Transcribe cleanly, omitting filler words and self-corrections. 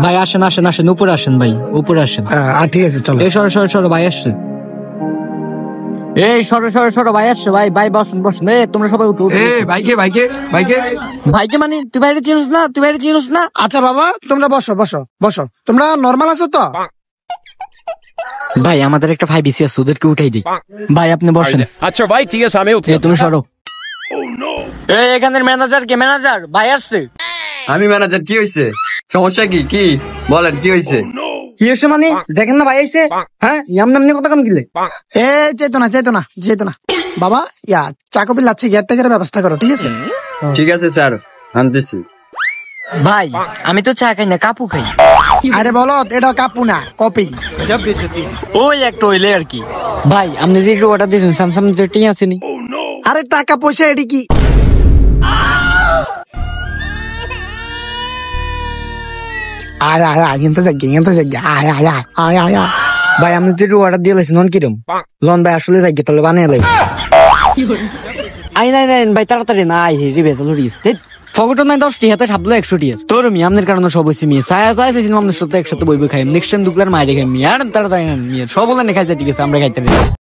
ভাই আসেন আসেন আসেন, উপরে আসেন ভাই, উপরে আসেন। ঠিক আছে চলো। এই সরো সরো সরো, ভাই আসছে। এই সরো সরো সরো, ভাই আসছে, ভাই ভাই বসেন বসেন। তোমরা সবাই উঠো উঠো। ভাইকে ভাইকে মানে তুই বাইরে চিনিস না, তুই বাইরে চিনিস না। আচ্ছা বাবা তোমরা বসো বসো বসো, তোমরা নর্মাল আছো তো? ভাই আমাদের একটা 5 আছে, ওদেরকে উঠাই দিই। ভাই আপনি বসেন। আচ্ছা ভাই ঠিক আছে, আমি তুমি সরো। এই এখানের ম্যানেজার কে? ম্যানেজার ভাই আসছে। আমি ম্যানেজার। কি হয়েছে? সমস্যা কি? কি বলেন, কি হয়েছে? কি হয়েছে মানে? দেখেন না ভাই আইছে। হ্যাঁ এমনি কথা কম গিলে। চেতনা চেতনা চেতনা বাবা, চা কপি লাচ্ছি গ্যাট টেকের ব্যবস্থা করো, ঠিক আছে? ঠিক আছে স্যার, আনতেছি। ভাই আমি তো চা খাই না, কাপু খাই। আরে বলো, এটা কাপু না, কপি। ওই একটা হইলে আর কি। ভাই আপনি যে অর্ডার দিয়েছেন স্যামসাং যেটি আসেনি। আরে টাকা পয়সা এটি কি? আয় আয় আয়, এনতে যাক আয় আয় আয় আয় আয় আয়। ভাই আপনি যেটি অর্ডার দিয়েছেন নন কিরম লন ভাই? আসলে যাই তাহলে বানিয়ে লাগবে। আই নাই নাই ভাই, তাড়াতাড়ি না আই রে বেজাল হরিস। ফগটো নাই 10টি হাতে ঠাবলো 100টি। তোর আমনের কারণে সব হচ্ছে মিয়া ছায়া চাইছিলাম আপনার সাথে একসাথে বইবে খাই। নেক্সট টাইম দুকলার মাইরে খাই মিয়া। আর তাড়াতাড়ি না মিয়া, সব বলে খাই যায়, ঠিক আছে আমরা খাইতে।